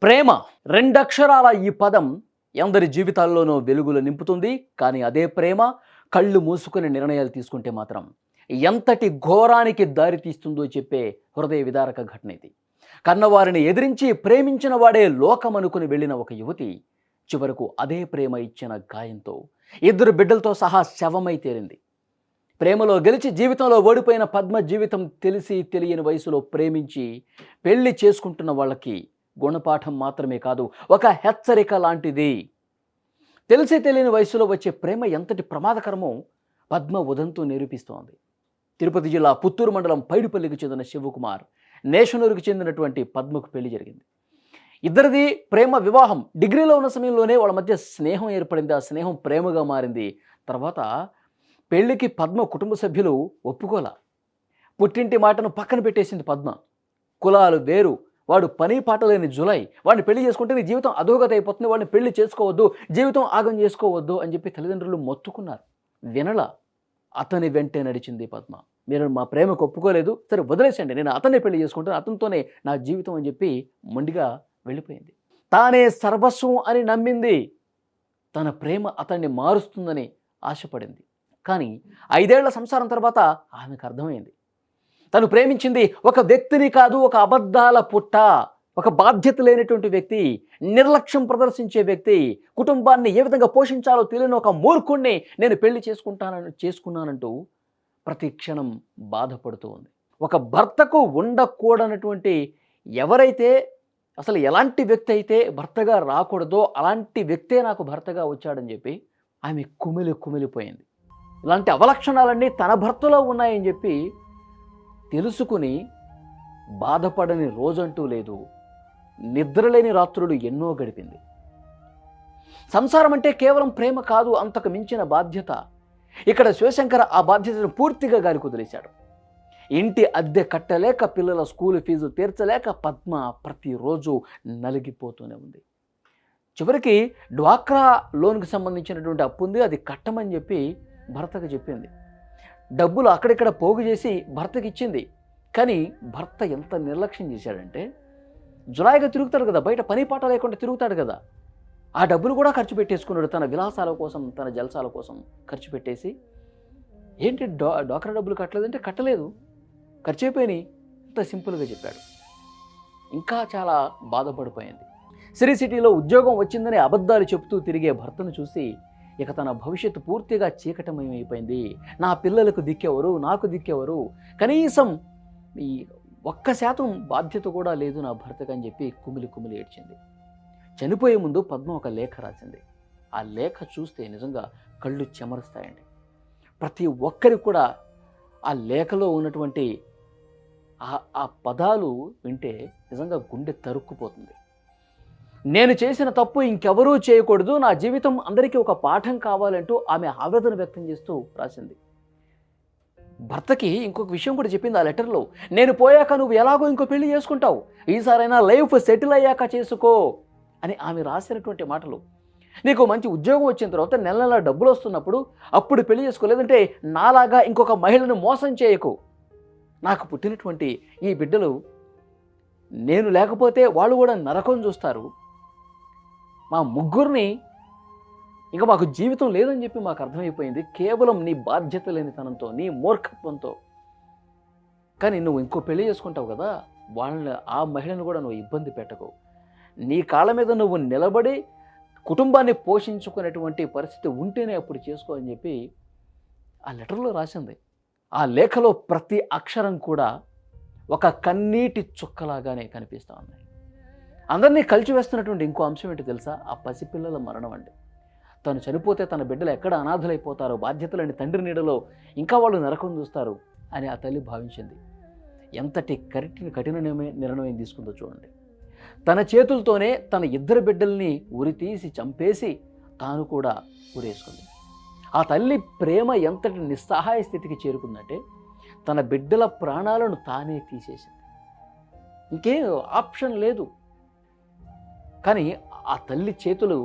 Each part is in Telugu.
ప్రేమ రెండక్షరాల ఈ పదం ఎందరి జీవితాల్లోనూ వెలుగులు నింపుతుంది. కానీ అదే ప్రేమ కళ్ళు మూసుకుని నిర్ణయాలు తీసుకుంటే మాత్రం ఎంతటి ఘోరానికి దారి తీస్తుందో చెప్పే హృదయ విదారక ఘటన ఇది. కన్నవారిని ఎదిరించి ప్రేమించిన వాడే లోకమనుకుని వెళ్ళిన ఒక యువతి చివరకు అదే ప్రేమ ఇచ్చిన గాయంతో ఇద్దరు బిడ్డలతో సహా శవమై తేలింది. ప్రేమలో గెలిచి జీవితంలో ఓడిపోయిన పద్మ జీవితం తెలిసి తెలియని వయసులో ప్రేమించి పెళ్లి చేసుకుంటున్న వాళ్ళకి గుణపాఠం మాత్రమే కాదు, ఒక హెచ్చరిక లాంటిది. తెలిసి తెలియని వయసులో వచ్చే ప్రేమ ఎంతటి ప్రమాదకరమో పద్మ ఉదంతో నిరూపిస్తోంది. తిరుపతి జిల్లా పుత్తూరు మండలం పైడిపల్లికి చెందిన శివకుమార్, నేషనూరుకు చెందినటువంటి పద్మకు పెళ్లి జరిగింది. ఇద్దరిది ప్రేమ వివాహం. డిగ్రీలో ఉన్న సమయంలోనే వాళ్ళ మధ్య స్నేహం ఏర్పడింది. ఆ స్నేహం ప్రేమగా మారింది. తర్వాత పెళ్లికి పద్మ కుటుంబ సభ్యులు ఒప్పుకోలా. పుట్టింటి మాటను పక్కన పెట్టేసింది పద్మ. కులాలు వేరు, వాడు పని పాట లేని జులై, వాడిని పెళ్లి చేసుకుంటే నీ జీవితం అధోగతి అయిపోతుంది, వాడిని పెళ్లి చేసుకోవద్దు, జీవితం ఆగం చేసుకోవద్దు అని చెప్పి తల్లిదండ్రులు మొత్తుకున్నారు. వినలా. అతని వెంటే నడిచింది పద్మ. మీరు మా ప్రేమకు ఒప్పుకోలేదు, సరే వదిలేసండి, నేను అతన్నే పెళ్లి చేసుకుంటాను, అతనితోనే నా జీవితం అని చెప్పి మొండిగా వెళ్ళిపోయింది. తానే సర్వస్వం అని నమ్మింది. తన ప్రేమ అతన్ని మారుస్తుందని ఆశపడింది. కానీ 5 ఏళ్ల సంసారం తర్వాత ఆమెకు అర్థమైంది, తను ప్రేమించింది ఒక వ్యక్తిని కాదు, ఒక అబద్ధాల పుట్ట, ఒక బాధ్యత లేనటువంటి వ్యక్తి, నిర్లక్ష్యం ప్రదర్శించే వ్యక్తి, కుటుంబాన్ని ఏ విధంగా పోషించాలో తెలియని ఒక మూర్ఖుణ్ణి నేను పెళ్లి చేసుకున్నానంటూ ప్రతి క్షణం బాధపడుతూ ఉంది. ఒక భర్తకు ఉండకూడనటువంటి ఎవరైతే, అసలు ఎలాంటి వ్యక్తి అయితే భర్తగా రాకూడదో అలాంటి వ్యక్తే నాకు భర్తగా వచ్చాడని చెప్పి ఆమె కుమిలిపోయింది. ఇలాంటి అవలక్షణాలన్నీ తన భర్తలో ఉన్నాయని చెప్పి తెలుసుకుని బాధపడని రోజంటూ లేదు. నిద్రలేని రాత్రులు ఎన్నో గడిపింది. సంసారం అంటే కేవలం ప్రేమ కాదు, అంతకు మించిన బాధ్యత. ఇక్కడ శివశంకర్ ఆ బాధ్యతను పూర్తిగా గాలికి వదిలేశాడు. ఇంటి అద్దె కట్టలేక, పిల్లల స్కూల్ ఫీజు తీర్చలేక పద్మ ప్రతిరోజు నలిగిపోతూనే ఉంది. చివరికి డ్వాక్రా లోన్కి సంబంధించినటువంటి అప్పు ఉంది, అది కట్టమని చెప్పి భర్తకు చెప్పింది. డబ్బులు అక్కడిక్కడ పోగు చేసి భర్తకి ఇచ్చింది. కానీ భర్త ఎంత నిర్లక్ష్యం చేశాడంటే, జులాయిగా తిరుగుతాడు కదా, బయట పని పాట లేకుండా తిరుగుతాడు కదా, ఆ డబ్బులు కూడా ఖర్చు పెట్టేసుకున్నాడు. తన విలాసాల కోసం, తన జల్సాల కోసం ఖర్చు పెట్టేసి, ఏంటి డ్వాక్రా డబ్బులు కట్టలేదంటే కట్టలేదు, ఖర్చు అయిపోయినాయి, ఇంత సింపుల్గా చెప్పాడు. ఇంకా చాలా బాధపడిపోయింది. సిరీ సిటీలో ఉద్యోగం వచ్చిందని అబద్ధాలు చెబుతూ తిరిగే భర్తను చూసి ఇక తన భవిష్యత్తు పూర్తిగా చీకటమయమైపోయింది. నా పిల్లలకు దిక్కెవరు, నాకు దిక్కెవరు, కనీసం ఈ 1% బాధ్యత కూడా లేదు నా భర్తకు అని చెప్పి కుమిలి ఏడ్చింది. చనిపోయే ముందు పద్మ ఒక లేఖ రాసింది. ఆ లేఖ చూస్తే నిజంగా కళ్ళు చెమరుస్తాయండి. ప్రతి ఒక్కరికి కూడా ఆ లేఖలో ఉన్నటువంటి ఆ పదాలు వింటే నిజంగా గుండె తరుక్కుపోతుంది. నేను చేసిన తప్పు ఇంకెవరూ చేయకూడదు, నా జీవితం అందరికీ ఒక పాఠం కావాలంటూ ఆమె ఆవేదన వ్యక్తం చేస్తూ రాసింది. భర్తకి ఇంకొక విషయం కూడా చెప్పింది ఆ లెటర్లో, నేను పోయాక నువ్వు ఎలాగో ఇంకో పెళ్లి చేసుకుంటావు, ఈసారైనా లైఫ్ సెటిల్ అయ్యాక చేసుకో అని ఆమె రాసినటువంటి మాటలు. నీకు మంచి ఉద్యోగం వచ్చిన తర్వాత నెల నెల డబ్బులు వస్తున్నప్పుడు అప్పుడు పెళ్లి చేసుకో, లేదంటే నాలాగా ఇంకొక మహిళను మోసం చేయకు. నాకు పుట్టినటువంటి ఈ బిడ్డలు నేను లేకపోతే వాళ్ళు కూడా నరకం చూస్తారు, మా ముగ్గురిని ఇంకా మాకు జీవితం లేదని చెప్పి మాకు అర్థమైపోయింది, కేవలం నీ బాధ్యత లేనితనంతో, నీ మూర్ఖత్వంతో. కానీ నువ్వు ఇంకో పెళ్లి చేసుకుంటావు కదా, వాళ్ళని, ఆ మహిళను కూడా నువ్వు ఇబ్బంది పెట్టకు, నీ కాళ్ళ మీద నువ్వు నిలబడి కుటుంబాన్ని పోషించుకునేటువంటి పరిస్థితి ఉంటేనే అప్పుడు చేసుకో అని చెప్పి ఆ లెటర్లో రాసింది. ఆ లేఖలో ప్రతి అక్షరం కూడా ఒక కన్నీటి చుక్కలాగానే కనిపిస్తూ ఉన్నాయి. అందరినీ కలిచివేస్తున్నటువంటి ఇంకో అంశం ఏంటి తెలుసా? ఆ పసిపిల్లల మరణం అండి. తను చనిపోతే తన బిడ్డలు ఎక్కడ అనాథలైపోతారో, బాధ్యతలని తండ్రి నీడలో ఇంకా వాళ్ళు నరకం చూస్తారు అని ఆ తల్లి భావించింది. ఎంతటి కఠిన నిర్ణయం తీసుకుందో చూడండి. తన చేతులతోనే తన 2 బిడ్డల్ని ఉరితీసి చంపేసి తాను కూడా ఉరేసుకుంది. ఆ తల్లి ప్రేమ ఎంతటి నిస్సహాయ స్థితికి చేరుకుందంటే తన బిడ్డల ప్రాణాలను తానే తీసేసింది. ఇంకే ఆప్షన్ లేదు. కానీ ఆ తల్లి చేతులు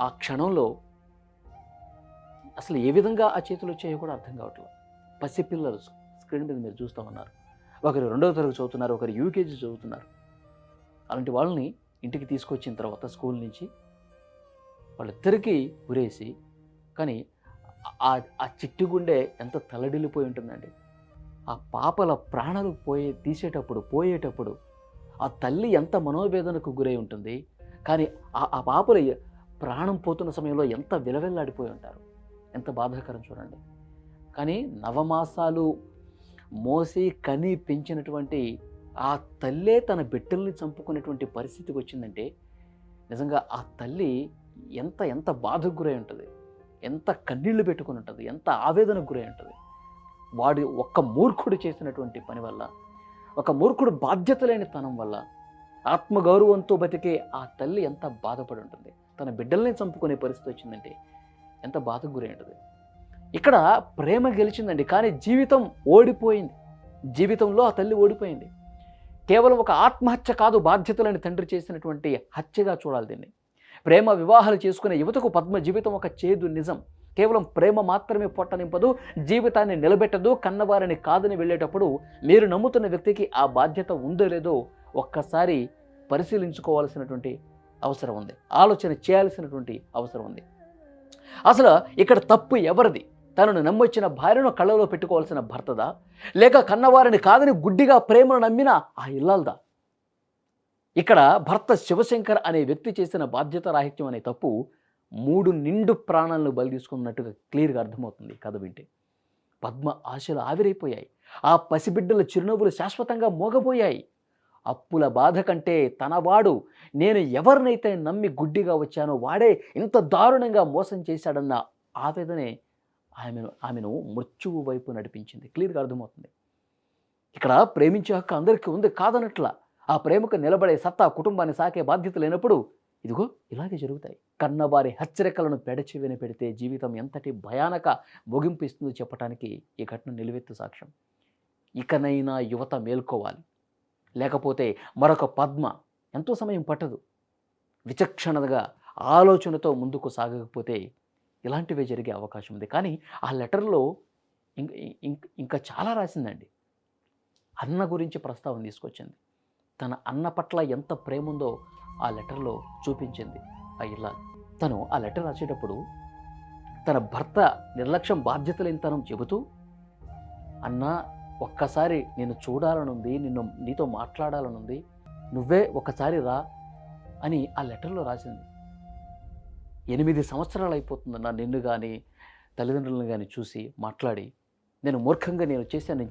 ఆ క్షణంలో అసలు ఏ విధంగా ఆ చేతులు వచ్చాయో కూడా అర్థం కావట్లేదు. పసిపిల్లలు స్క్రీన్ మీద మీరు చూస్తూ ఉన్నారు. ఒకరు 2వ తరగతి చదువుతున్నారు, ఒకరు యూకేజీ చదువుతున్నారు. అలాంటి వాళ్ళని ఇంటికి తీసుకొచ్చిన తర్వాత స్కూల్ నుంచి వాళ్ళిద్దరికీ ఉరేసి, కానీ ఆ చిట్టి గుండె ఎంత తల్లడిల్లిపోయి ఉంటుందండి. ఆ పాపల ప్రాణాలు పోయేటప్పుడు ఆ తల్లి ఎంత మనోవేదనకు గురై ఉంటుంది. కానీ ఆ పాపల ప్రాణం పోతున్న సమయంలో ఎంత విలవెల్లాడిపోయి ఉంటారు. ఎంత బాధాకరం చూడండి. కానీ నవమాసాలు మోసి కని పెంచినటువంటి ఆ తల్లే తన బిడ్డల్ని చంపుకునేటువంటి పరిస్థితికి వచ్చిందంటే నిజంగా ఆ తల్లి ఎంత ఎంత బాధకు గురై ఉంటుంది, ఎంత కన్నీళ్లు పెట్టుకుని ఉంటుంది, ఎంత ఆవేదనకు గురై ఉంటుంది. వాడి ఒక్క మూర్ఖుడు చేసినటువంటి పని వల్ల, ఒక మూర్ఖుడు బాధ్యత లేని తనం వల్ల ఆత్మగౌరవంతో బతికే ఆ తల్లి ఎంత బాధపడి ఉంటుంది. తన బిడ్డల్ని చంపుకునే పరిస్థితి వచ్చిందంటే ఎంత బాధకు గురై ఉంటుంది. ఇక్కడ ప్రేమ గెలిచిందండి, కానీ జీవితం ఓడిపోయింది. జీవితంలో ఆ తల్లి ఓడిపోయింది. కేవలం ఒక ఆత్మహత్య కాదు, బాధ్యతలని తండ్రి చేసినటువంటి హత్యగా చూడాలి దీన్ని. ప్రేమ వివాహాలు చేసుకునే యువతకు పద్మ జీవితం ఒక చేదు నిజం. కేవలం ప్రేమ మాత్రమే పొట్ట నింపదు, జీవితాన్ని నిలబెట్టదు. కన్నవారిని కాదని వెళ్ళేటప్పుడు మీరు నమ్ముతున్న వ్యక్తికి ఆ బాధ్యత ఉందో లేదో ఒక్కసారి పరిశీలించుకోవాల్సినటువంటి అవసరం ఉంది, ఆలోచన చేయాల్సినటువంటి అవసరం ఉంది. అసలు ఇక్కడ తప్పు ఎవరిది? తనను నమ్మొచ్చిన భార్యను కళ్ళలో పెట్టుకోవాల్సిన భర్తదా, లేక కన్నవారిని కాదని గుడ్డిగా ప్రేమను నమ్మిన ఆ ఇల్లాలదా? ఇక్కడ భర్త శివశంకర్ అనే వ్యక్తి చేసిన బాధ్యత రాహిత్యం అనే తప్పు 3 నిండు ప్రాణాలను బలి తీసుకున్నట్టుగా క్లియర్గా అర్థమవుతుంది కథ వింటే. పద్మ ఆశలు ఆవిరైపోయాయి. ఆ పసిబిడ్డల చిరునవ్వులు శాశ్వతంగా మోగబోయాయి. అప్పుల బాధ కంటే తనవాడు, నేను ఎవరినైతే నమ్మి గుడ్డిగా వచ్చానో వాడే ఇంత దారుణంగా మోసం చేశాడన్న ఆవేదనే ఆమెను మృత్యువు వైపు నడిపించింది. క్లియర్గా అర్థమవుతుంది. ఇక్కడ ప్రేమించే హక్కు అందరికీ ఉంది, కాదనట్ల. ఆ ప్రేమకు నిలబడే సత్తా, కుటుంబాన్ని సాకే బాధ్యత లేనప్పుడు ఇదిగో ఇలాగే జరుగుతాయి. కన్నవారి హెచ్చరికలను పెడచెవిన పెడితే జీవితం ఎంతటి భయానక ముగింపు ఇస్తుందో చెప్పడానికి ఈ ఘటన నిలువెత్తు సాక్ష్యం. ఇకనైనా యువత మేల్కోవాలి, లేకపోతే మరొక పద్మ ఎంతో సమయం పట్టదు. విచక్షణగా ఆలోచనతో ముందుకు సాగకపోతే ఇలాంటివే జరిగే అవకాశం ఉంది. కానీ ఆ లెటర్లో ఇంకా చాలా రాసిందండి. అన్న గురించి ప్రస్తావన తీసుకొచ్చింది. తన అన్న పట్ల ఎంత ప్రేమ ఉందో ఆ లెటర్లో చూపించింది ఆ ఇల్లాలు. తను ఆ లెటర్ రాసేటప్పుడు తన భర్త నిర్లక్ష్యం, బాధ్యతలేనితనం చెబుతూ, అన్న ఒక్కసారి నేను చూడాలనుంది, నీతో మాట్లాడాలనుంది, నువ్వే ఒకసారి రా అని ఆ లెటర్లో రాసింది. 8 సంవత్సరాలు అయిపోతుందన్న నిన్ను కానీ తల్లిదండ్రులను కానీ చూసి మాట్లాడి, నేను మూర్ఖంగా నేను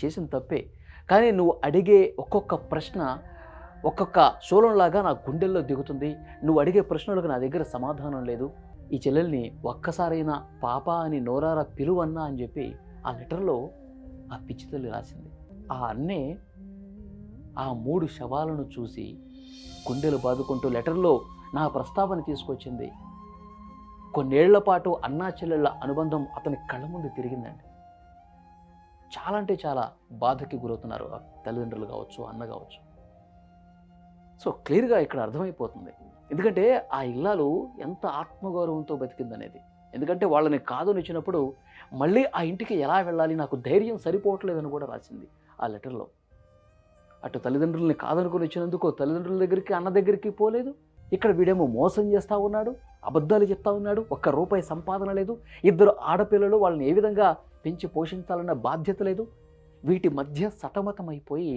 చేసిన తప్పే, కానీ నువ్వు అడిగే ఒక్కొక్క ప్రశ్న ఒక్కొక్క శూలంలాగా నా గుండెల్లో దిగుతుంది. నువ్వు అడిగే ప్రశ్నలకు నా దగ్గర సమాధానం లేదు. ఈ చెల్లెల్ని ఒక్కసారైనా పాప అని నోరారా పిలువన్నా అని చెప్పి ఆ లెటర్లో ఆ పిచ్చి తల్లి రాసింది. ఆ అన్నే ఆ 3 శవాలను చూసి గుండెలు బాదుకుంటూ లెటర్లో నా ప్రస్తావన తీసుకొచ్చింది. కొన్నేళ్ల పాటు అన్నా చెల్లెళ్ళ అనుబంధం అతని కళ్ళ ముందు తిరిగిందండి. చాలా అంటే చాలా బాధకి గురవుతున్నారు ఆ తల్లిదండ్రులు కావచ్చు, అన్న కావచ్చు. సో క్లియర్గా ఇక్కడ అర్థమైపోతుంది. ఎందుకంటే ఆ ఇల్లాలు ఎంత ఆత్మగౌరవంతో బతికిందనేది. ఎందుకంటే వాళ్ళని కాదని వచ్చినప్పుడు మళ్ళీ ఆ ఇంటికి ఎలా వెళ్ళాలి, నాకు ధైర్యం సరిపోవట్లేదని కూడా రాసింది ఆ లెటర్లో. అటు తల్లిదండ్రులని కాదనుకొని వచ్చినందుకు తల్లిదండ్రుల దగ్గరికి, అన్న దగ్గరికి పోలేదు. ఇక్కడ వీడేమో మోసం చేస్తూ ఉన్నాడు, అబద్ధాలు చెప్తా ఉన్నాడు, ₹1 సంపాదన లేదు, 2 ఆడపిల్లలు, వాళ్ళని ఏ విధంగా పెంచి పోషించాలన్న బాధ్యత లేదు. వీటి మధ్య సతమతమైపోయి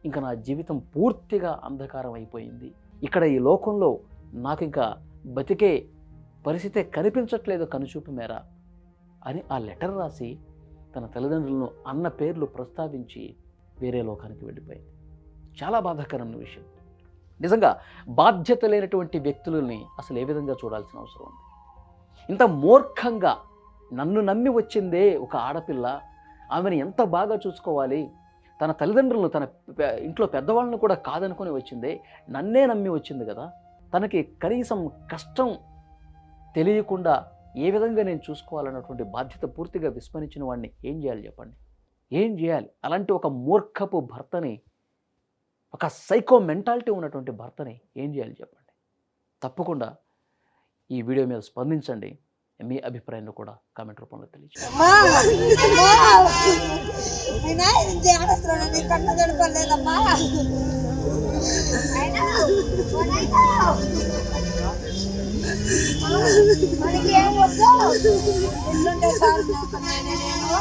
ఇంకా నా జీవితం పూర్తిగా అంధకారం అయిపోయింది. ఇక్కడ ఈ లోకంలో నాకు ఇంకా బతికే పరిస్థితే కనిపించట్లేదు కనుచూపు మేర అని ఆ లెటర్ రాసి తన తల్లిదండ్రులను అన్న పేర్లు ప్రస్తావించి వేరే లోకానికి వెళ్ళిపోయింది. చాలా బాధాకరమైన విషయం. నిజంగా బాధ్యత లేనటువంటి వ్యక్తులని అసలు ఏ విధంగా చూడాల్సిన అవసరం ఉంది? ఇంత మూర్ఖంగా నన్ను నమ్మి వచ్చిందే ఒక ఆడపిల్ల, ఆమెను ఎంత బాగా చూసుకోవాలి, తన తల్లిదండ్రులను, తన ఇంట్లో పెద్దవాళ్ళను కూడా కాదనుకొని వచ్చిందే, నన్నే నమ్మి వచ్చింది కదా, తనకి కనీసం కష్టం తెలియకుండా ఏ విధంగా నేను చూసుకోవాలన్నటువంటి బాధ్యత పూర్తిగా విస్మరించిన వాడిని ఏం చేయాలి చెప్పండి? ఏం చేయాలి? అలాంటి ఒక మూర్ఖపు భర్తని, ఒక సైకో మెంటాలిటీ ఉన్నటువంటి భర్తని ఏం చేయాలి చెప్పండి? తప్పకుండా ఈ వీడియో మీద స్పందించండి. మీ అభిప్రాయాన్ని కూడా కామెంట్ రూపంలో తెలియజేయండి. నేను మనకి ఏం వద్దు ఎట్లుంటే సార్ నేను